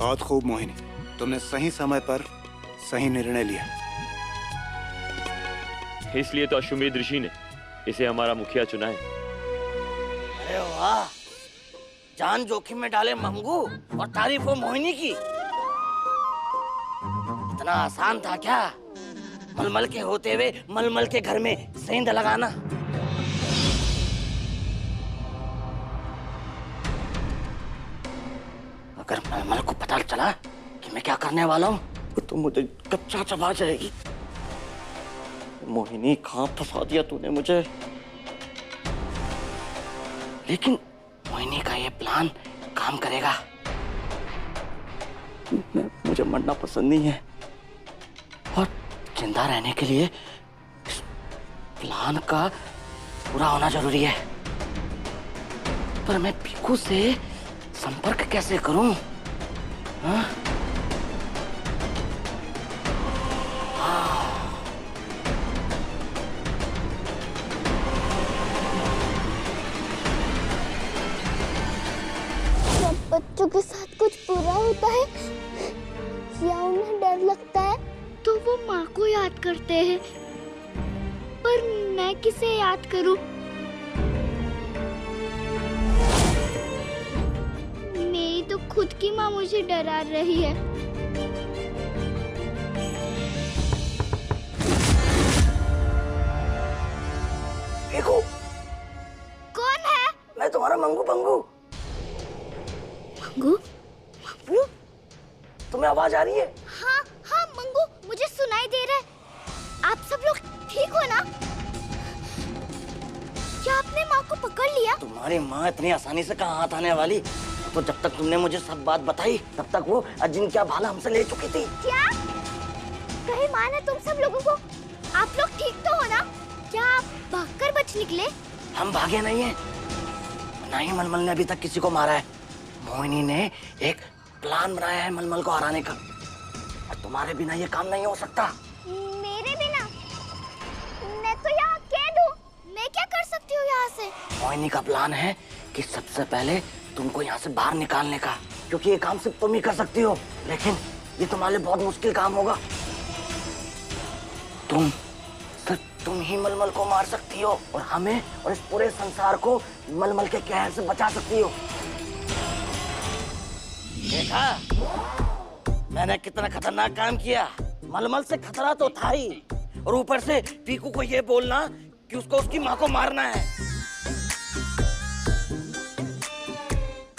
बहुत खूब मोहिनी, तुमने सही समय पर सही निर्णय लिया। इसलिए तो अश्वमेध ऋषि ने इसे हमारा मुखिया चुना है। अरे वाह, जान जोखिम में डाले मंगू और तारीफ हो मोहिनी की। इतना आसान था क्या मलमल के होते हुए मलमल के घर में सेंध लगाना? अगर मलमल को पता चला कि मैं क्या करने वाला हूँ तो मुझे कच्चा चबा जाएगी। मोहिनी, कहाँ फंसा दिया तूने मुझे। लेकिन मोहिनी का ये प्लान काम करेगा। मुझे मरना पसंद नहीं है और जिंदा रहने के लिए इस प्लान का पूरा होना जरूरी है। पर मैं पीकू से संपर्क कैसे करूं? हाँ? जब बच्चों के साथ कुछ बुरा होता है या उन्हें डर लगता है तो वो माँ को याद करते हैं। पर मैं किसे याद करूं? मेरी तो खुद की माँ मुझे डरा रही है। देखो, कौन है? मैं तुम्हारा मंगू पंगू। मंगू? मंगू? तुम्हें आवाज आ रही है? हाँ हाँ मंगू, मुझे सुनाई दे रहा है। आप सब लोग ठीक हो ना? क्या आपने माँ को पकड़ लिया? तुम्हारी माँ इतनी आसानी से कहाँ हाथ आने वाली? तो जब तक तुमने मुझे सब बात बताई तब तक वो अजिंक्य भाला हमसे ले चुकी थी। क्या? कहीं माँ ने तुम सब लोगों को? आप लोग ठीक तो हो ना? क्या आप भागकर बच निकले? हम भागे नहीं हैं। ना ही मलमल ने अभी तक किसी को मारा है। मोहिनी ने एक प्लान बनाया है मलमल को हराने का, और तुम्हारे बिना ये काम नहीं हो सकता। मेरे बिना? मैं तो यहाँ कैद हूँ। मैं क्या कर सकती हूँ यहाँ से? मोहिनी का प्लान है कि सबसे पहले तुमको यहाँ से बाहर निकालने का, क्योंकि ये काम सिर्फ तुम ही कर सकती हो। लेकिन ये तुम्हारे लिए बहुत मुश्किल काम होगा। तुम ही मलमल को मार सकती हो और हमें और इस पूरे संसार को मलमल के कहर से बचा सकती हो। देखा मैंने कितना खतरनाक काम किया। मलमल से खतरा तो था ही, और ऊपर से पीकू को ये बोलना कि उसको उसकी माँ को मारना है।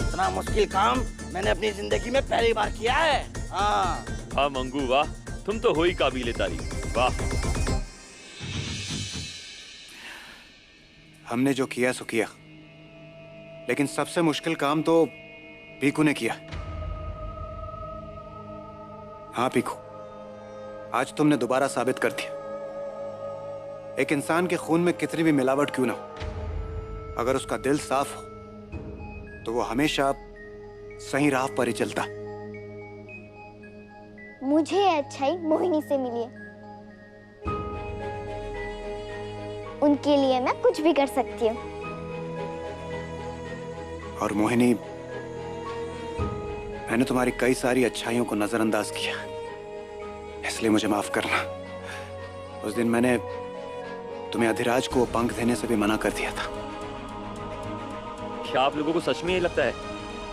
इतना मुश्किल काम मैंने अपनी जिंदगी में पहली बार किया है। हाँ मंगू, वाह, तुम तो हो ही काबिले तारीफ। वाह। हमने जो किया सो किया, लेकिन सबसे मुश्किल काम तो पीकू ने किया। हाँ पीकू, आज तुमने दोबारा साबित कर दिया, एक इंसान के खून में कितनी भी मिलावट क्यों ना हो, अगर उसका दिल साफ हो तो वो हमेशा सही राह पर ही चलता। मुझे ये अच्छाई मोहिनी से मिली है। उनके लिए मैं कुछ भी कर सकती हूँ। और मोहिनी, मैंने तुम्हारी कई सारी अच्छाइयों को नजरअंदाज किया, इसलिए मुझे माफ करना। उस दिन मैंने तुम्हें अधिराज को पंख देने से भी मना कर दिया था। क्या आप लोगों को सच में ये लगता है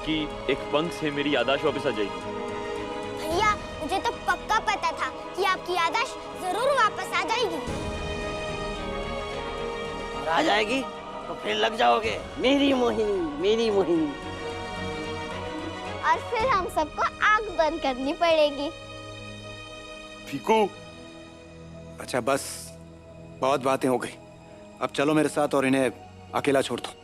कि एक पंख से मेरी याददाश्त वापस आ जाएगी? भैया, मुझे तो पक्का पता था कि आपकी याददाश्त जरूर वापस आ जाएगी। और आ जाएगी तो फिर लग जाओगे मेरी मोहिनी, मेरी मोहिनी। और फिर हम सबको आग बंद करनी पड़ेगी। पीकू, अच्छा बस, बहुत बातें हो गई। अब चलो मेरे साथ और इन्हें अकेला छोड़ दो।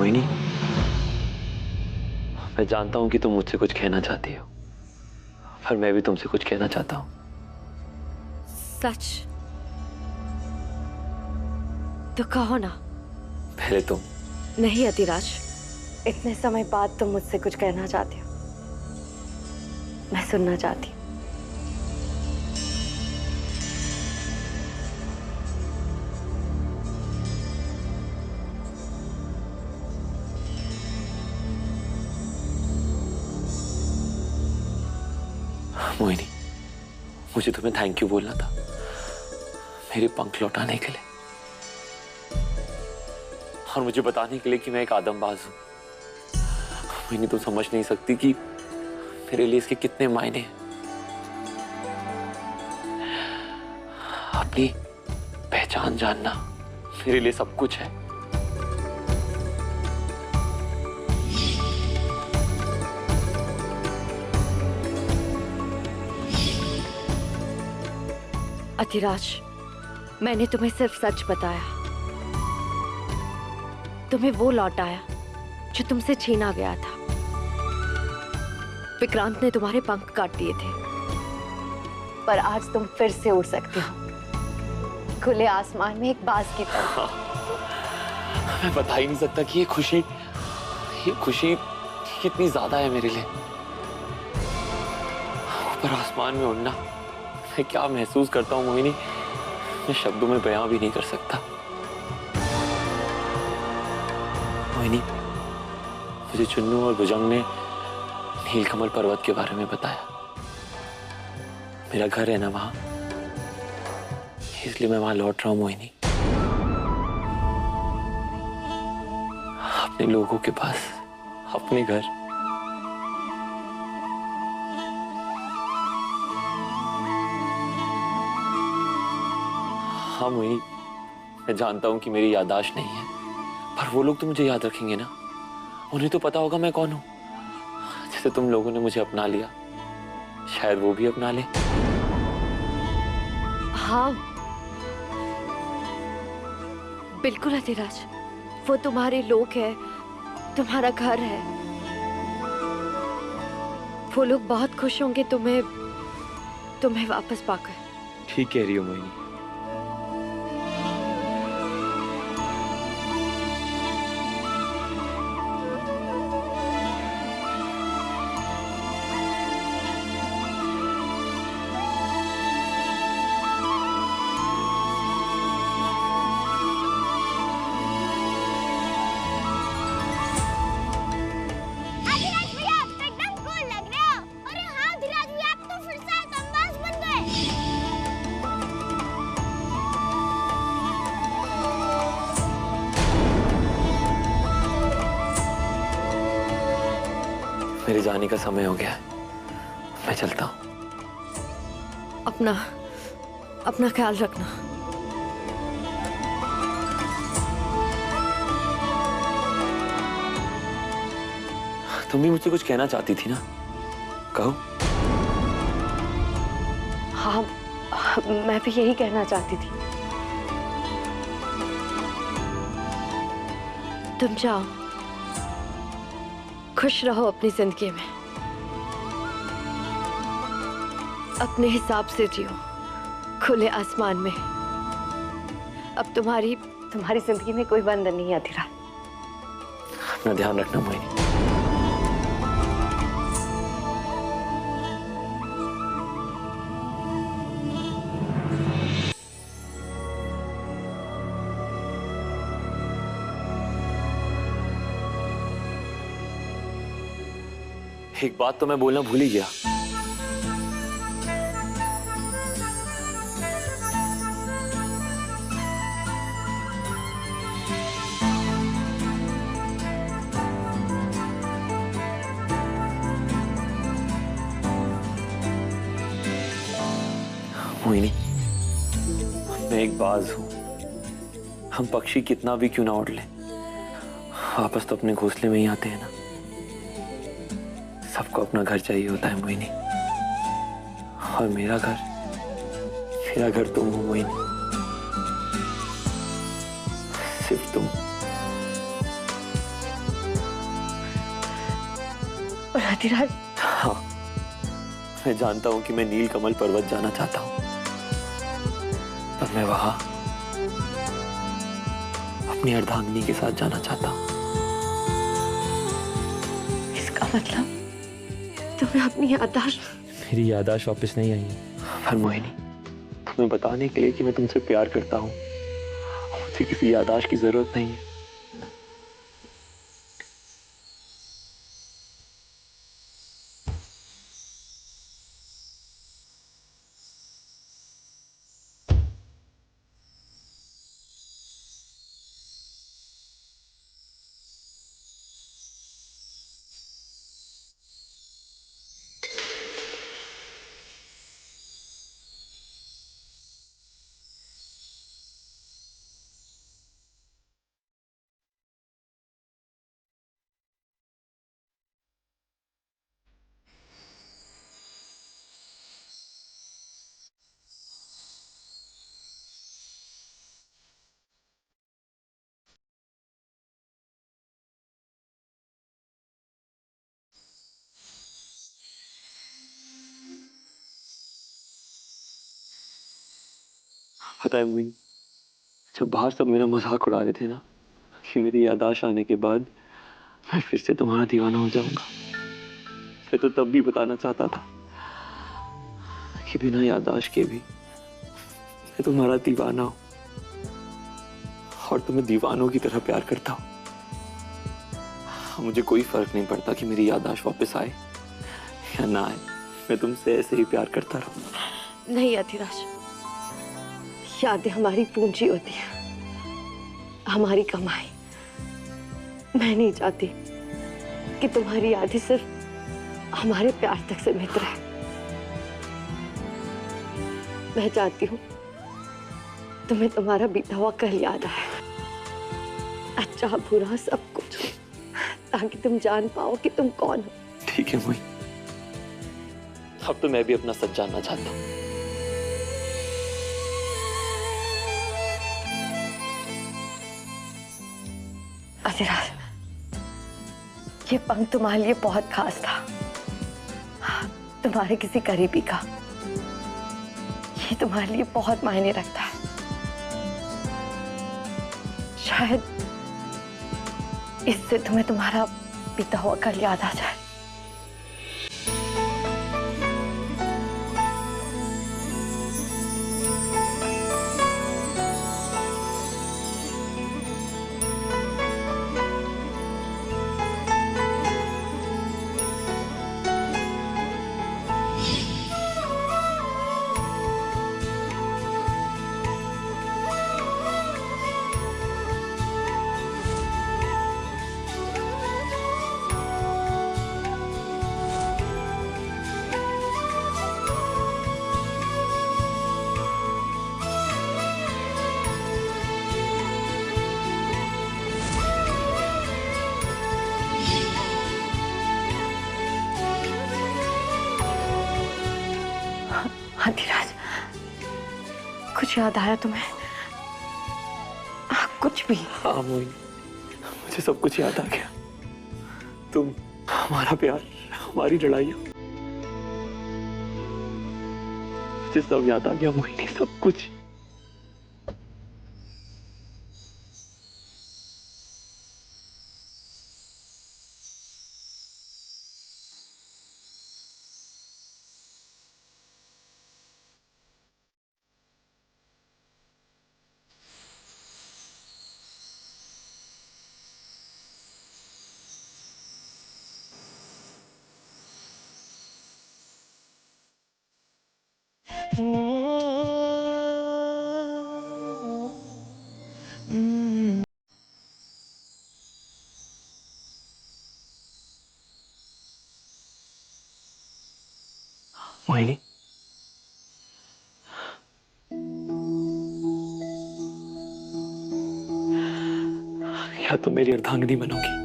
मोहिनी, मैं जानता हूं कि तुम मुझसे कुछ कहना चाहती हो, पर मैं भी तुमसे कुछ कहना चाहता हूं। सच तो कहो ना। पहले तुम। नहीं अतिराज, इतने समय बाद तुम मुझसे कुछ कहना चाहते हो, मैं सुनना चाहती हूँ। मोहिनी, मुझे तुम्हें थैंक यू बोलना था मेरे पंख लौटाने के लिए, और मुझे बताने के लिए कि मैं एक आदमबाज हूं। मोहिनी, तुम समझ नहीं सकती कि मेरे लिए इसके कितने मायने हैं। अपनी पहचान जानना मेरे लिए सब कुछ है। अतिराज, मैंने तुम्हें सिर्फ सच बताया, तुम्हें वो लौटाया जो तुमसे छीना गया था। विक्रांत ने तुम्हारे पंख काट दिए थे, पर आज तुम फिर से उड़ सकते हो खुले आसमान में एक बाज की तरह। मैं बता ही नहीं सकता कि ये खुशी कितनी ज्यादा है मेरे लिए। ऊपर आसमान में उड़ना, मैं क्या महसूस करता हूँ मोहिनी, मैं शब्दों में बयां भी नहीं कर सकता। मोहिनी, मुझे चुन्नू और भुजंग ने नीलकमल पर्वत के बारे में बताया। मेरा घर है ना वहां, इसलिए मैं वहां लौट रहा हूं मोहिनी, अपने लोगों के पास, अपने घर। हाँ मोहिनी, मैं जानता हूं कि मेरी याददाश्त नहीं है, पर वो लोग तो मुझे याद रखेंगे ना। उन्हें तो पता होगा मैं कौन हूं। जैसे तुम लोगों ने मुझे अपना लिया, शायद वो भी अपना ले। हाँ बिल्कुल अतिराज, वो तुम्हारे लोग हैं, तुम्हारा घर है। वो लोग बहुत खुश होंगे तुम्हें वापस पाकर। ठीक कह रही हो मोहिनी। मेरे जाने का समय हो गया है, मैं चलता हूं। अपना ख्याल रखना। तुम भी मुझसे कुछ कहना चाहती थी ना, कहो। हाँ, मैं भी यही कहना चाहती थी। तुम जाओ, खुश रहो अपनी जिंदगी में, अपने हिसाब से जियो खुले आसमान में। अब तुम्हारी जिंदगी में कोई बंधन नहीं है अतिराज। अपना ध्यान रखना मोहिनी। एक बात तो मैं बोलना भूल ही गया। मोहिनी, मैं एक बाज हूं। हम पक्षी कितना भी क्यों ना उड़ लें, वापस तो अपने घोंसले में ही आते हैं ना। सबको अपना घर चाहिए होता है मोहिनी, और मेरा घर तुम हो मोहिनी, सिर्फ तुम। और अधिराज, हाँ, मैं जानता हूं कि मैं नीलकमल पर्वत जाना चाहता हूं, पर मैं वहां अपनी अर्धांगिनी के साथ जाना चाहता हूं। इसका मतलब तुम्हें अपनी याददाश्त। मेरी याददाश्त वापस नहीं आई है। पर मोहिनी, तुम्हें बताने के लिए कि मैं तुमसे प्यार करता हूं, मुझे किसी याददाश्त की जरूरत नहीं है। पता है मोहिनी, जब बाहर सब मेरा मजाक उड़ा रहे थे ना कि मेरी याददाश्त आने के बाद मैं फिर से तुम्हारा दीवाना हो जाऊंगा, मैं तो तब भी बताना चाहता था कि बिना याददाश्त के भी मैं तुम्हारा दीवाना हूं, और तुम्हें दीवानों की तरह प्यार करता हूं। मुझे कोई फर्क नहीं पड़ता कि मेरी याददाश्त वापस आए या ना आए, मैं तुमसे ऐसे ही प्यार करता रहूं। नहीं अधिराज, यादें हमारी पूंजी होती है, हमारी कमाई। मैं नहीं चाहती कि तुम्हारी यादें सिर्फ हमारे प्यार तक सीमित रहे। मैं चाहती हूँ तुम्हें तुम्हारा बीता हुआ कल याद आए, अच्छा बुरा सब कुछ, ताकि तुम जान पाओ कि तुम कौन हो। ठीक है मोहिनी, अब तो मैं भी अपना सच जानना चाहता हूँ। अधिराज, ये पंख तुम्हारे लिए बहुत खास था, तुम्हारे किसी करीबी का। ये तुम्हारे लिए बहुत मायने रखता है। शायद इससे तुम्हें तुम्हारा बीता हुआ कल याद आ जाए। अधिराज, कुछ याद आया तुम्हें? कुछ भी? हाँ मोहिनी, मुझे सब कुछ याद आ गया। तुम, हमारा प्यार, हमारी लड़ाइयाँ, मुझे सब याद आ गया मोहिनी, सब कुछ। मोहिनी, या तुम मेरी अर्धांगिनी बनोगी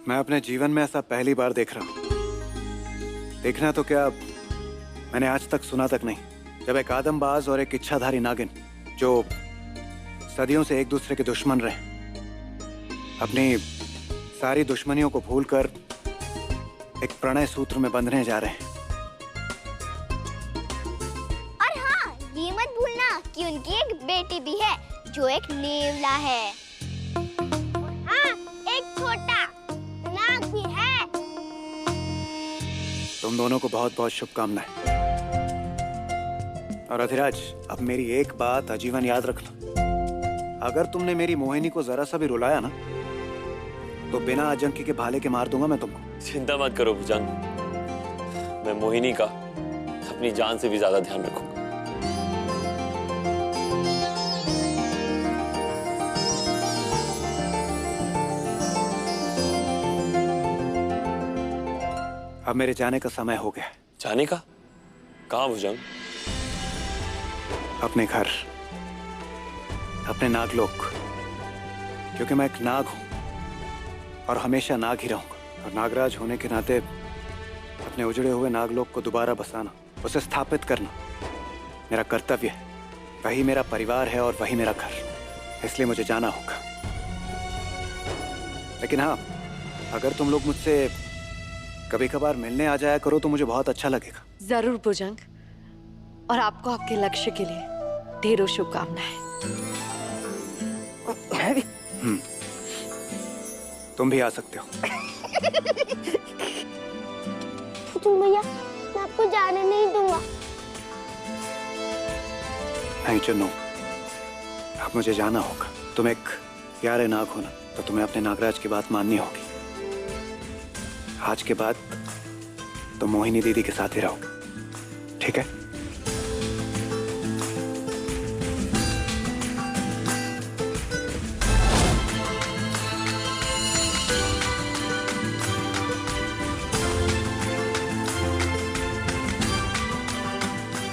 मैं अपने जीवन में ऐसा पहली बार देख रहा हूं। देखना तो क्या, मैंने आज तक सुना तक नहीं, जब एक आदमबाज और एक इच्छाधारी नागिन जो सदियों से एक दूसरे के दुश्मन रहे, अपनी सारी दुश्मनियों को भूलकर एक प्रणय सूत्र में बंधने जा रहे हैं। और हाँ, ये मत भूलना कि उनकी एक बेटी भी है जो एक नेवला है। और हाँ, एक छोटा नाग भी है। तुम दोनों को बहुत बहुत शुभकामनाएं। और अधिराज, अब मेरी एक बात आजीवन याद रखना, अगर तुमने मेरी मोहिनी को जरा सा भी रुलाया ना, तो बिना आजंकी के भाले के मार दूंगा मैं तुमको। चिंता मत करो भुजंग, मैं मोहिनी का अपनी जान से भी ज्यादा ध्यान रखूंगा। अब मेरे जाने का समय हो गया है। जाने का? कहाँ भुजंग? अपने घर, अपने नागलोक, क्योंकि मैं एक नाग हूं और हमेशा नाग ही रहूंगा। और नागराज होने के नाते अपने उजड़े हुए नागलोक को दोबारा बसाना, उसे स्थापित करना मेरा कर्तव्य है। वही मेरा परिवार है और वही मेरा घर, इसलिए मुझे जाना होगा। लेकिन हाँ, अगर तुम लोग मुझसे कभी कभार मिलने आ जाया करो तो मुझे बहुत अच्छा लगेगा। जरूर भुजंग, और आपको आपके लक्ष्य के लिए ढेरों शुभकामनाएं। तुम भी आ सकते हो। तुम भैया, मैं आपको जाने नहीं दूंगा। नहीं चुन्नू, अब मुझे जाना होगा। तुम एक प्यारे नाग हो ना, तो तुम्हें अपने नागराज की बात माननी होगी। आज के बाद तुम मोहिनी दीदी के साथ ही रहो, ठीक है?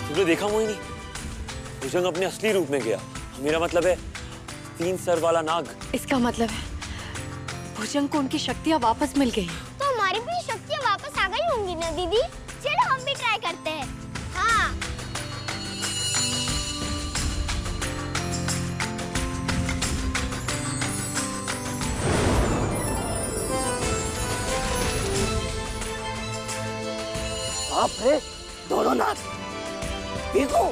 तुमने देखा मोहिनी, भुजंग अपने असली रूप में गया। मेरा मतलब है 3 सर वाला नाग। इसका मतलब है भुजंग को उनकी शक्तियां वापस मिल गई। तो हमारी भी शक्तियाँ वापस आ गई होंगी ना दीदी? चलो हम भी ट्राई करते हैं। हाँ। बाप रे, दोनों नाग। देखो,